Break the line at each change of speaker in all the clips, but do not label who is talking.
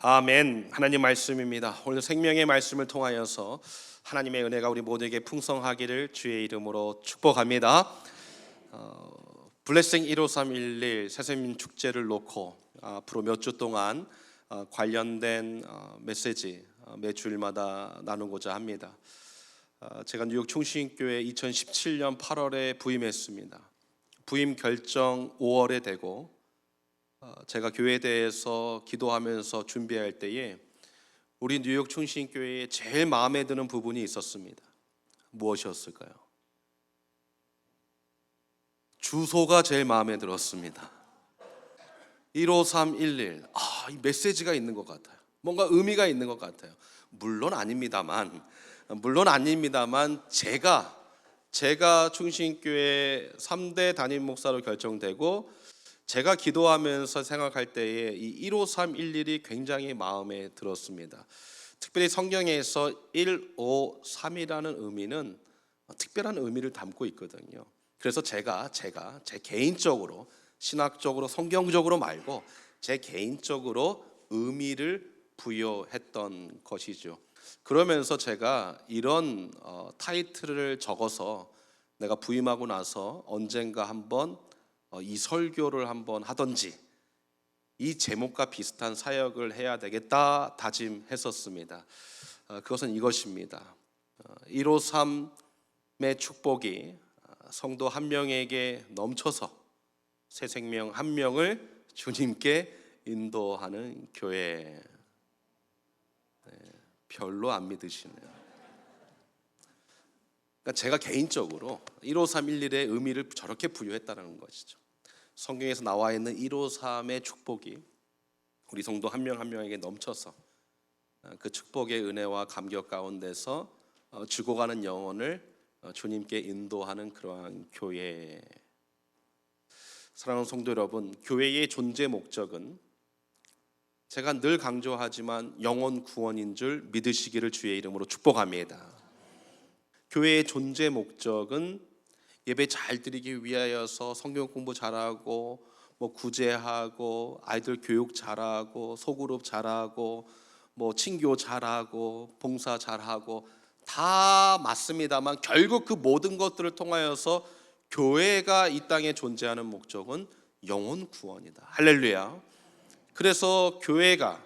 아멘. 하나님 말씀입니다. 오늘 생명의 말씀을 통하여서 하나님의 은혜가 우리 모두에게 풍성하기를 주의 이름으로 축복합니다. 블레싱 15311 새생민 축제를 놓고 앞으로 몇 주 동안 관련된 메시지 매 주일마다 나누고자 합니다. 제가 뉴욕 충신교회 2017년 8월에 부임했습니다. 부임 결정 5월에 되고 제가 교회에 대해서 기도하면서 준비할 때에 우리 뉴욕 충신교회에 제일 마음에 드는 부분이 있었습니다. 무엇이었을까요? 주소가 제일 마음에 들었습니다. 15311. 이 메시지가 있는 것 같아요. 뭔가 의미가 있는 것 같아요. 물론 아닙니다만 제가 충신교회 3대 담임 목사로 결정되고 제가 기도하면서 생각할 때에 이 15311이 굉장히 마음에 들었습니다. 특별히 성경에서 153이라는 의미는 특별한 의미를 담고 있거든요. 그래서 제가 제 개인적으로 신학적으로 성경적으로 말고 제 개인적으로 의미를 부여했던 것이죠. 그러면서 제가 이런 타이틀을 적어서 내가 부임하고 나서 언젠가 한번 이 설교를 한번 하든지 이 제목과 비슷한 사역을 해야 되겠다 다짐했었습니다. 그것은 이것입니다. 153의 축복이 성도 한 명에게 넘쳐서 새 생명 한 명을 주님께 인도하는 교회. 별로 안 믿으시네요. 제가 개인적으로 15311의 의미를 저렇게 부여했다는 것이죠. 성경에서 나와 있는 153의 축복이 우리 성도 한 명 한 명에게 넘쳐서 그 축복의 은혜와 감격 가운데서 죽어가는 영혼을 주님께 인도하는 그러한 교회. 사랑하는 성도 여러분, 교회의 존재 목적은 제가 늘 강조하지만 영혼 구원인 줄 믿으시기를 주의 이름으로 축복합니다. 교회의 존재 목적은 예배 잘 드리기 위하여서 성경 공부 잘하고 구제하고 아이들 교육 잘하고 소그룹 잘하고 친교 잘하고 봉사 잘하고 다 맞습니다만 결국 그 모든 것들을 통하여서 교회가 이 땅에 존재하는 목적은 영혼 구원이다. 할렐루야. 그래서 교회가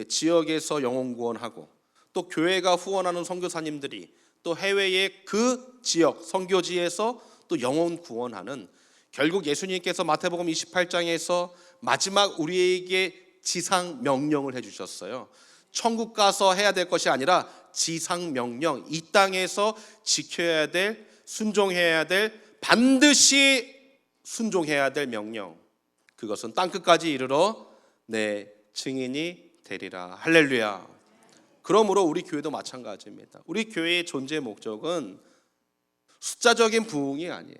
지역에서 영혼 구원하고 또 교회가 후원하는 선교사님들이 또 해외의 그 지역 선교지에서 또 영혼 구원하는, 결국 예수님께서 마태복음 28장에서 마지막 우리에게 지상 명령을 해주셨어요. 천국 가서 해야 될 것이 아니라 지상 명령, 이 땅에서 지켜야 될, 순종해야 될, 반드시 순종해야 될 명령. 그것은 땅끝까지 이르러 내 증인이 되리라. 할렐루야. 그러므로 우리 교회도 마찬가지입니다. 우리 교회의 존재 목적은 숫자적인 부흥이 아니에요.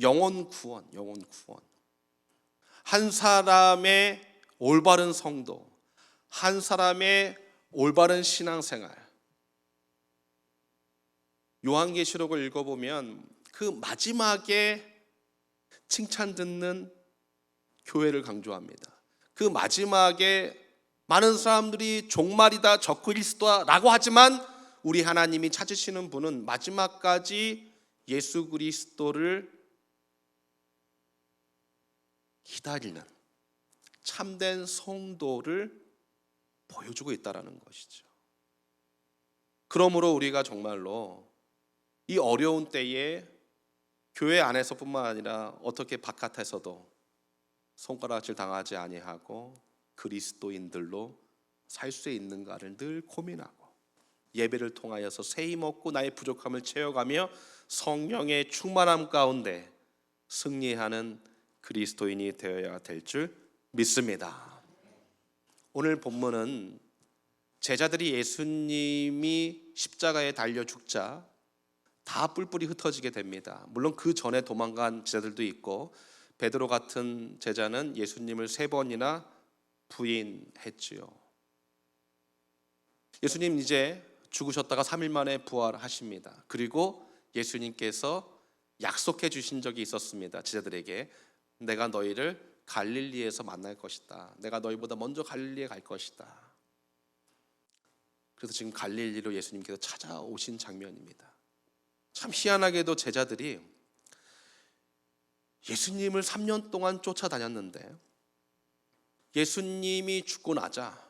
영혼 구원. 한 사람의 올바른 성도, 한 사람의 올바른 신앙생활. 요한계시록을 읽어보면 그 마지막에 칭찬 듣는 교회를 강조합니다. 그 마지막에 많은 사람들이 종말이다, 적그리스도라고 하지만 우리 하나님이 찾으시는 분은 마지막까지 예수 그리스도를 기다리는 참된 성도를 보여주고 있다는 것이죠. 그러므로 우리가 정말로 이 어려운 때에 교회 안에서뿐만 아니라 어떻게 바깥에서도 손가락질 당하지 아니하고 그리스도인들로 살 수 있는가를 늘 고민하고 예배를 통하여서 새 힘 얻고 나의 부족함을 채워가며 성령의 충만함 가운데 승리하는 그리스도인이 되어야 될 줄 믿습니다. 오늘 본문은 제자들이 예수님이 십자가에 달려 죽자 다 뿔뿔이 흩어지게 됩니다. 물론 그 전에 도망간 제자들도 있고 베드로 같은 제자는 예수님을 3번이나 부인했지요. 예수님 이제 죽으셨다가 3일 만에 부활하십니다. 그리고 예수님께서 약속해 주신 적이 있었습니다. 제자들에게 내가 너희를 갈릴리에서 만날 것이다. 내가 너희보다 먼저 갈릴리에 갈 것이다. 그래서 지금 갈릴리로 예수님께서 찾아오신 장면입니다. 참 희한하게도 제자들이 예수님을 3년 동안 쫓아다녔는데 예수님이 죽고 나자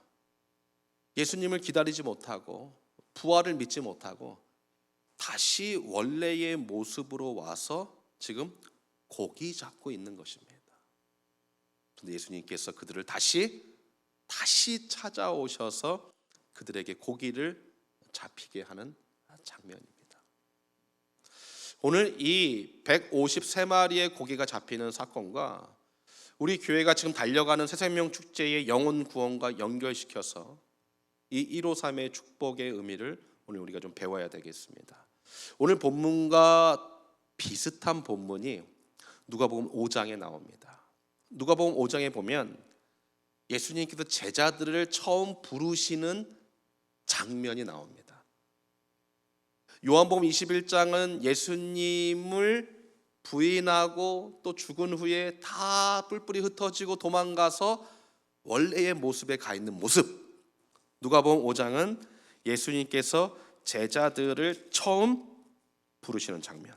예수님을 기다리지 못하고 부활을 믿지 못하고 다시 원래의 모습으로 와서 지금 고기 잡고 있는 것입니다. 그런데 예수님께서 그들을 다시 찾아오셔서 그들에게 고기를 잡히게 하는 장면입니다. 오늘 이 153마리의 고기가 잡히는 사건과 우리 교회가 지금 달려가는 새생명 축제의 영혼 구원과 연결시켜서 이 153의 축복의 의미를 오늘 우리가 좀 배워야 되겠습니다. 오늘 본문과 비슷한 본문이 누가복음 5장에 나옵니다. 누가복음 5장에 보면 예수님께서 제자들을 처음 부르시는 장면이 나옵니다. 요한복음 21장은 예수님을 부인하고 또 죽은 후에 다 뿔뿔이 흩어지고 도망가서 원래의 모습에 가 있는 모습. 누가복음 5장은 예수님께서 제자들을 처음 부르시는 장면.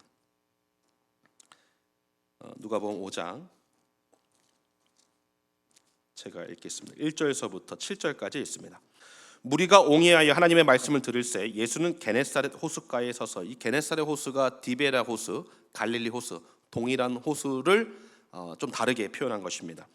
누가복음 5장 제가 읽겠습니다. 1절서부터 7절까지 읽습니다. 무리가 옹이하여 하나님의 말씀을 들을새 예수는 게네사렛 호숫가에 서서, 이 게네사렛 호수가 디베라 호수, 갈릴리 호수, 동일한 호수를 좀 다르게 표현한 것입니다.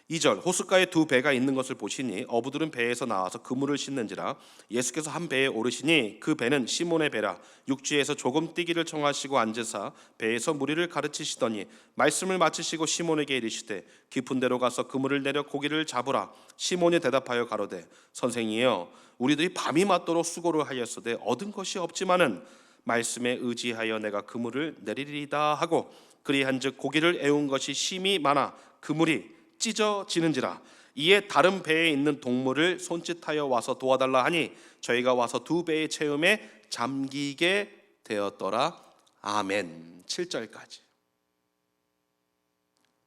2절, 호숫가에 두 배가 있는 것을 보시니 어부들은 배에서 나와서 그물을 씻는지라. 예수께서 한 배에 오르시니 그 배는 시몬의 배라. 육지에서 조금 뛰기를 청하시고 앉으사 배에서 무리를 가르치시더니 말씀을 마치시고 시몬에게 이르시되 깊은 데로 가서 그물을 내려 고기를 잡으라. 시몬이 대답하여 가로되 선생이여 우리들이 밤이 맞도록 수고를 하였으되 얻은 것이 없지만은 말씀에 의지하여 내가 그물을 내리리이다 하고 그리한즉 고기를 애운 것이 심히 많아 그물이 찢어지는지라. 이에 다른 배에 있는 동물을 손짓하여 와서 도와달라 하니 저희가 와서 두 배의 채움에 잠기게 되었더라. 아멘. 7절까지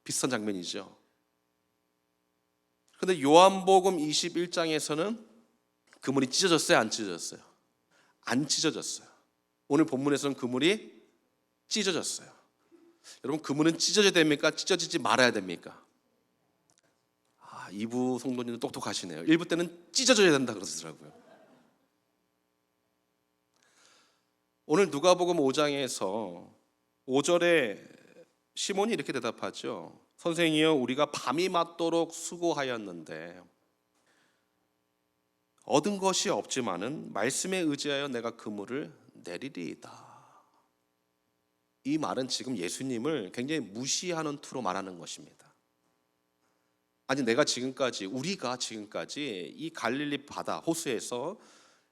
비슷한 장면이죠. 그런데 요한복음 21장에서는 그물이 찢어졌어요, 안 찢어졌어요? 안 찢어졌어요. 오늘 본문에서는 그물이 찢어졌어요. 여러분, 그물은 찢어져야 됩니까? 찢어지지 말아야 됩니까? 2부 성도님들 똑똑하시네요. 1부 때는 찢어져야 된다 그러더라고요. 오늘 누가복음 5장에서 5절에 시몬이 이렇게 대답하죠. 선생이여 우리가 밤이 맞도록 수고하였는데 얻은 것이 없지만은 말씀에 의지하여 내가 그물을 내리리이다. 이 말은 지금 예수님을 굉장히 무시하는 투로 말하는 것입니다. 아니 우리가 지금까지 이 갈릴리 바다 호수에서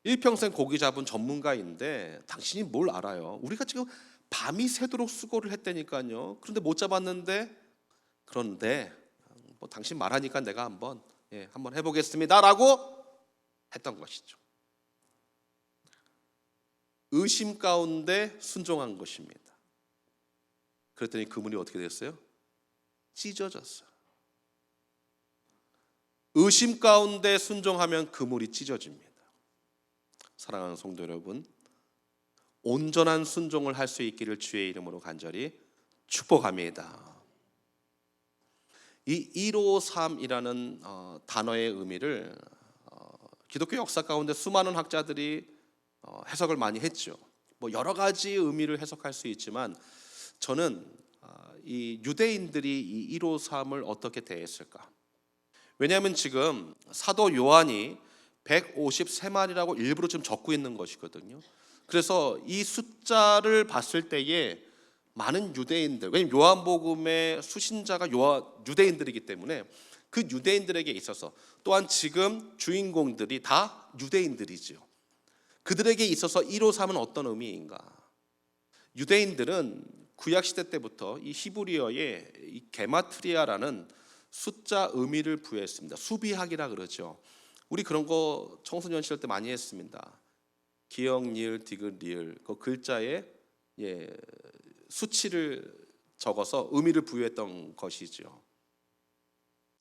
일평생 고기 잡은 전문가인데 당신이 뭘 알아요? 우리가 지금 밤이 새도록 수고를 했다니까요. 그런데 못 잡았는데 그런데 뭐 당신 말하니까 내가 한번 해보겠습니다라고 했던 것이죠. 의심 가운데 순종한 것입니다. 그랬더니 그물이 어떻게 됐어요? 찢어졌어요. 의심 가운데 순종하면 그물이 찢어집니다. 사랑하는 성도 여러분, 온전한 순종을 할 수 있기를 주의 이름으로 간절히 축복합니다. 이 153이라는 단어의 의미를 기독교 역사 가운데 수많은 학자들이 해석을 많이 했죠. 뭐 여러 가지 의미를 해석할 수 있지만 저는 이 유대인들이 이 153을 어떻게 대했을까? 왜냐하면 지금 사도 요한이 153마리라고 일부러 지금 적고 있는 것이거든요. 그래서 이 숫자를 봤을 때에 많은 유대인들, 왜냐하면 요한복음의 수신자가 유대인들이기 때문에 그 유대인들에게 있어서 또한 지금 주인공들이 다 유대인들이죠. 그들에게 있어서 153은 어떤 의미인가? 유대인들은 구약시대 때부터 이 히브리어의 이 게마트리아라는 숫자 의미를 부여했습니다. 수비학이라 그러죠. 우리 그런 거 청소년 시절 때 많이 했습니다. 기역, 니을, 디귿, 리을 그 글자에 수치를 적어서 의미를 부여했던 것이죠.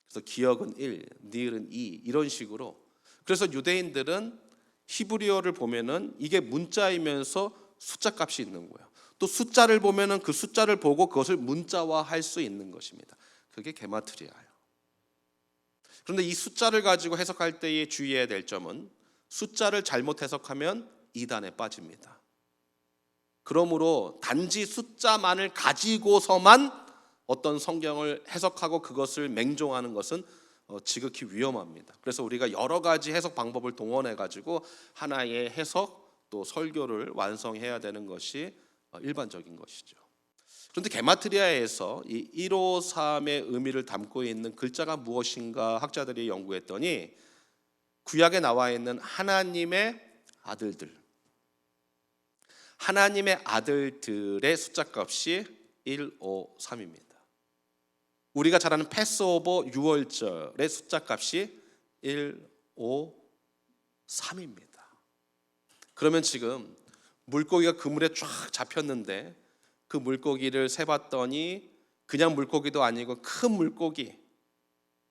그래서 기역은 1, 니을은 2 이런 식으로. 그래서 유대인들은 히브리어를 보면은 이게 문자이면서 숫자 값이 있는 거예요. 또 숫자를 보면은 그 숫자를 보고 그것을 문자화할 수 있는 것입니다. 그게 게마트리아예요. 그런데 이 숫자를 가지고 해석할 때에 주의해야 될 점은 숫자를 잘못 해석하면 이단에 빠집니다. 그러므로 단지 숫자만을 가지고서만 어떤 성경을 해석하고 그것을 맹종하는 것은 지극히 위험합니다. 그래서 우리가 여러 가지 해석 방법을 동원해 가지고 하나의 해석 또 설교를 완성해야 되는 것이 일반적인 것이죠. 그런데 게마트리아에서 이 153의 의미를 담고 있는 글자가 무엇인가 학자들이 연구했더니 구약에 나와 있는 하나님의 아들들의 숫자 값이 153입니다. 우리가 잘 아는 패스오버 유월절의 숫자 값이 153입니다. 그러면 지금 물고기가 그물에 쫙 잡혔는데 그 물고기를 세봤더니 그냥 물고기도 아니고 큰 물고기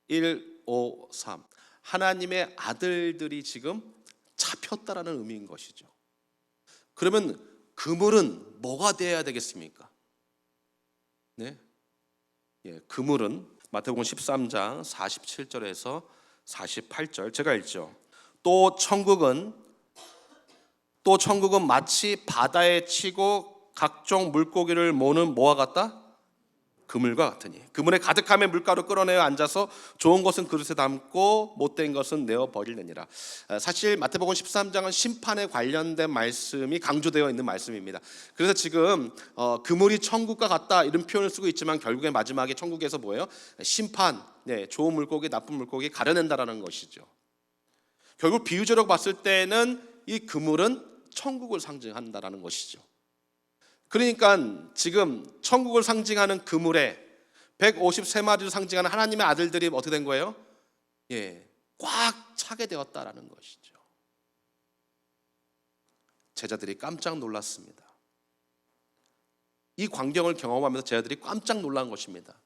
153, 하나님의 아들들이 지금 잡혔다라는 의미인 것이죠. 그러면 그물은 뭐가 되어야 되겠습니까? 네, 그물은 마태복음 13장 47절에서 48절 제가 읽죠. 또 천국은 마치 바다에 치고 각종 물고기를 모는 뭐와 같다? 그물과 같으니 그물에 가득함에 물가로 끌어내어 앉아서 좋은 것은 그릇에 담고 못된 것은 내어 버리느니라. 사실 마태복음 13장은 심판에 관련된 말씀이 강조되어 있는 말씀입니다. 그래서 지금 그물이 천국과 같다 이런 표현을 쓰고 있지만 결국에 마지막에 천국에서 뭐예요? 심판, 좋은 물고기, 나쁜 물고기 가려낸다라는 것이죠. 결국 비유적으로 봤을 때는 이 그물은 천국을 상징한다라는 것이죠. 그러니까 지금 천국을 상징하는 그물에 153마리를 상징하는 하나님의 아들들이 어떻게 된 거예요? 꽉 차게 되었다라는 것이죠. 제자들이 깜짝 놀랐습니다. 이 광경을 경험하면서 제자들이 깜짝 놀란 것입니다.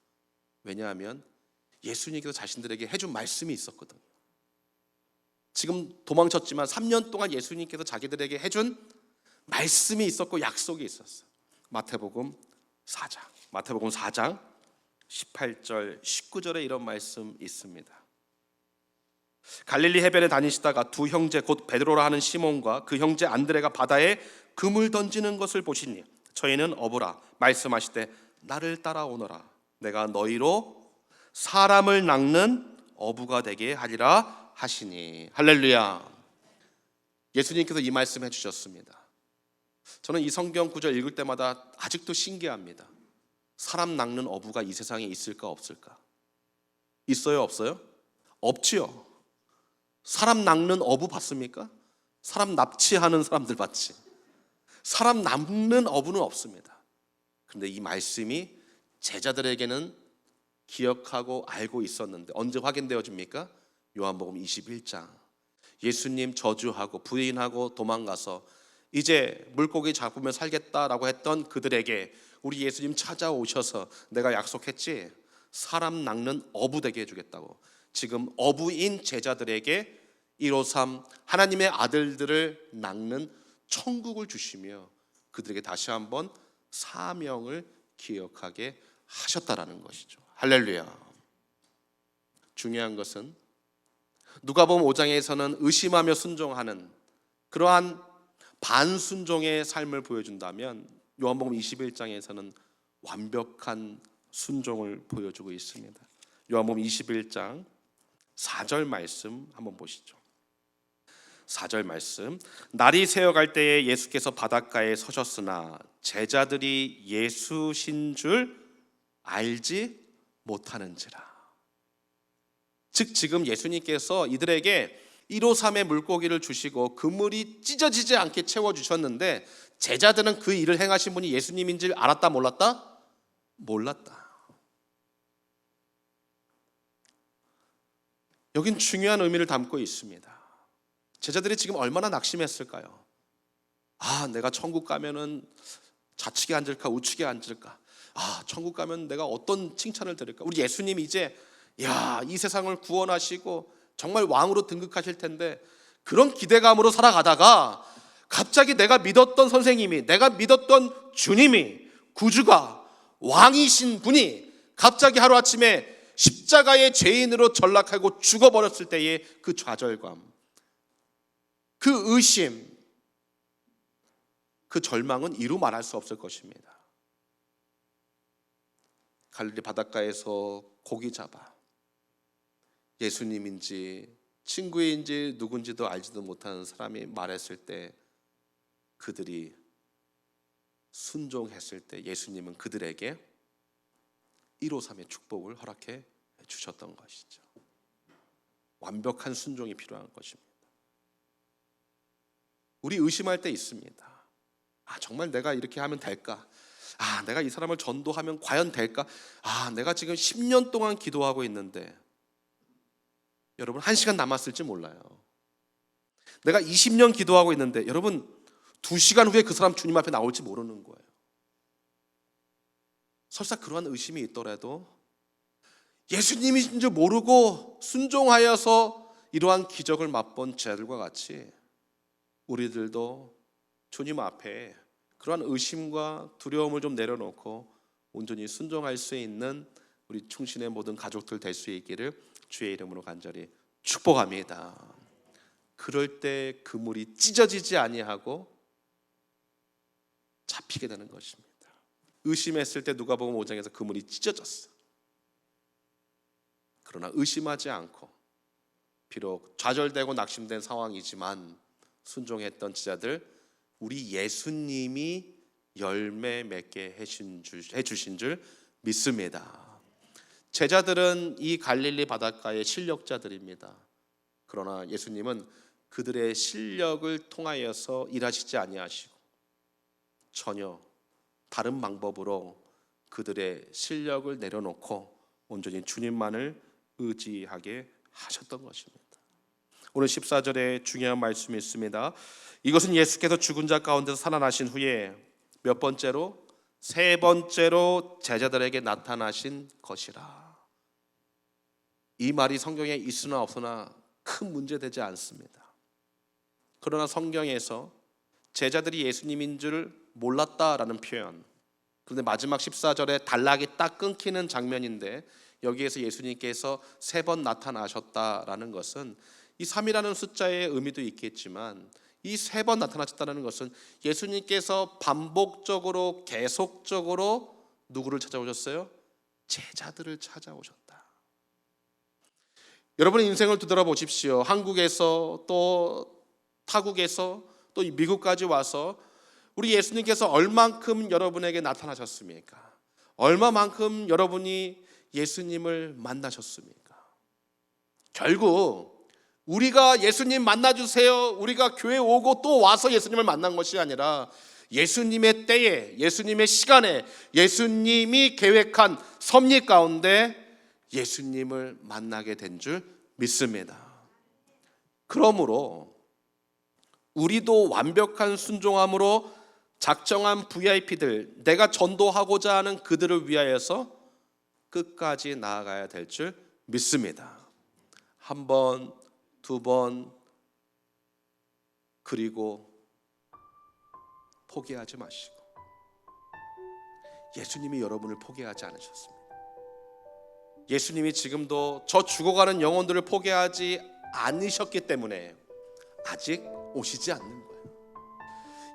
왜냐하면 예수님께서 자신들에게 해준 말씀이 있었거든요. 지금 도망쳤지만 3년 동안 예수님께서 자기들에게 해준 말씀이 있었고 약속이 있었어요. 마태복음 4장 18절 19절에 이런 말씀 있습니다. 갈릴리 해변에 다니시다가 두 형제 곧 베드로라 하는 시몬과 그 형제 안드레가 바다에 그물 던지는 것을 보시니 저희는 어부라 말씀하시되 나를 따라오너라 내가 너희로 사람을 낚는 어부가 되게 하리라 하시니. 할렐루야. 예수님께서 이 말씀 해주셨습니다. 저는 이 성경 구절 읽을 때마다 아직도 신기합니다. 사람 낚는 어부가 이 세상에 있을까 없을까? 있어요 없어요? 없지요. 사람 낚는 어부 봤습니까? 사람 납치하는 사람들 봤지. 사람 낚는 어부는 없습니다. 그런데 이 말씀이 제자들에게는 기억하고 알고 있었는데 언제 확인되어집니까? 요한복음 21장. 예수님 저주하고 부인하고 도망가서 이제 물고기 잡으면 살겠다라고 했던 그들에게 우리 예수님 찾아오셔서 내가 약속했지 사람 낚는 어부 되게 해주겠다고. 지금 어부인 제자들에게 153 하나님의 아들들을 낚는 천국을 주시며 그들에게 다시 한번 사명을 기억하게 하셨다라는 것이죠. 할렐루야. 중요한 것은 누가복음 5장에서는 의심하며 순종하는 그러한 반순종의 삶을 보여준다면 요한복음 21장에서는 완벽한 순종을 보여주고 있습니다. 요한복음 21장 4절 말씀 한번 보시죠. 4절 말씀. 날이 새어갈 때에 예수께서 바닷가에 서셨으나 제자들이 예수신 줄 알지 못하는지라. 즉 지금 예수님께서 이들에게 153의 물고기를 주시고 그물이 찢어지지 않게 채워주셨는데 제자들은 그 일을 행하신 분이 예수님인 줄 알았다 몰랐다? 몰랐다. 여긴 중요한 의미를 담고 있습니다. 제자들이 지금 얼마나 낙심했을까요? 내가 천국 가면은 좌측에 앉을까 우측에 앉을까? 천국 가면 내가 어떤 칭찬을 들을까? 우리 예수님 이제 이 세상을 구원하시고 정말 왕으로 등극하실 텐데 그런 기대감으로 살아가다가 갑자기 내가 믿었던 선생님이, 내가 믿었던 주님이, 구주가, 왕이신 분이 갑자기 하루아침에 십자가의 죄인으로 전락하고 죽어버렸을 때의 그 좌절감, 그 의심, 그 절망은 이루 말할 수 없을 것입니다. 갈릴리 바닷가에서 고기 잡아 예수님인지 친구인지 누군지도 알지도 못하는 사람이 말했을 때, 그들이 순종했을 때 예수님은 그들에게 153의 축복을 허락해 주셨던 것이죠. 완벽한 순종이 필요한 것입니다. 우리 의심할 때 있습니다. 정말 내가 이렇게 하면 될까? 내가 이 사람을 전도하면 과연 될까? 내가 지금 10년 동안 기도하고 있는데, 여러분 1시간 남았을지 몰라요. 내가 20년 기도하고 있는데, 여러분 2시간 후에 그 사람 주님 앞에 나올지 모르는 거예요. 설사 그러한 의심이 있더라도 예수님이신 줄 모르고 순종하여서 이러한 기적을 맛본 제자들과 같이 우리들도 주님 앞에 그러한 의심과 두려움을 좀 내려놓고 온전히 순종할 수 있는 우리 충신의 모든 가족들 될 수 있기를 주의 이름으로 간절히 축복합니다. 그럴 때 그물이 찢어지지 아니하고 잡히게 되는 것입니다. 의심했을 때 누가복음 5장에서 그물이 찢어졌어. 그러나 의심하지 않고, 비록 좌절되고 낙심된 상황이지만 순종했던 제자들, 우리 예수님이 열매 맺게 해주신 줄 믿습니다. 제자들은 이 갈릴리 바닷가의 실력자들입니다. 그러나 예수님은 그들의 실력을 통하여서 일하시지 아니하시고 전혀 다른 방법으로 그들의 실력을 내려놓고 온전히 주님만을 의지하게 하셨던 것입니다. 오늘 14절에 중요한 말씀이 있습니다. 이것은 예수께서 죽은 자 가운데서 살아나신 후에 몇 번째로? 3번째로 제자들에게 나타나신 것이라. 이 말이 성경에 있으나 없으나 큰 문제되지 않습니다. 그러나 성경에서 제자들이 예수님인 줄 몰랐다라는 표현, 그런데 마지막 14절에 단락이 딱 끊기는 장면인데 여기에서 예수님께서 3번 나타나셨다라는 것은 이 3이라는 숫자의 의미도 있겠지만 이 3번 나타나셨다는 것은 예수님께서 반복적으로 계속적으로 누구를 찾아오셨어요? 제자들을 찾아오셨다. 여러분의 인생을 되돌아보십시오. 한국에서 또 타국에서 또 미국까지 와서 우리 예수님께서 얼만큼 여러분에게 나타나셨습니까? 얼마만큼 여러분이 예수님을 만나셨습니까? 결국 우리가 예수님 만나주세요, 우리가 교회 오고 또 와서 예수님을 만난 것이 아니라 예수님의 때에, 예수님의 시간에, 예수님이 계획한 섭리 가운데 예수님을 만나게 된 줄 믿습니다. 그러므로 우리도 완벽한 순종함으로 작정한 VIP들, 내가 전도하고자 하는 그들을 위하여서 끝까지 나아가야 될 줄 믿습니다. 한 번, 2번, 그리고 포기하지 마시고, 예수님이 여러분을 포기하지 않으셨습니다. 예수님이 지금도 저 죽어가는 영혼들을 포기하지 않으셨기 때문에 아직 오시지 않는 거예요.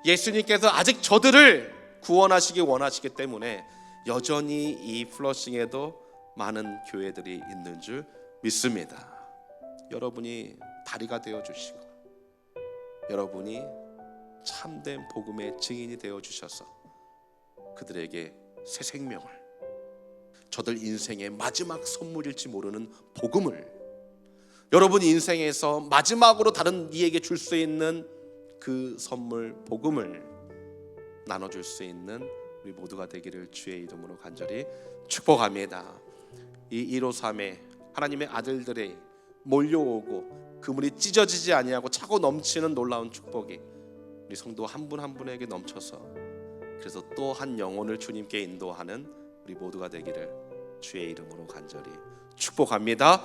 예수님께서 아직 저들을 구원하시기 원하시기 때문에 여전히 이 플러싱에도 많은 교회들이 있는 줄 믿습니다. 여러분이 다리가 되어주시고 여러분이 참된 복음의 증인이 되어주셔서 그들에게 새 생명을, 저들 인생의 마지막 선물일지 모르는 복음을, 여러분 인생에서 마지막으로 다른 이에게 줄 수 있는 그 선물, 복음을 나눠줄 수 있는 우리 모두가 되기를 주의 이름으로 간절히 축복합니다. 이 153의 하나님의 아들들이 몰려오고 그물이 찢어지지 아니하고 차고 넘치는 놀라운 축복이 우리 성도 한 분 한 분에게 넘쳐서, 그래서 또 한 영혼을 주님께 인도하는 우리 모두가 되기를 주의 이름으로 간절히 축복합니다.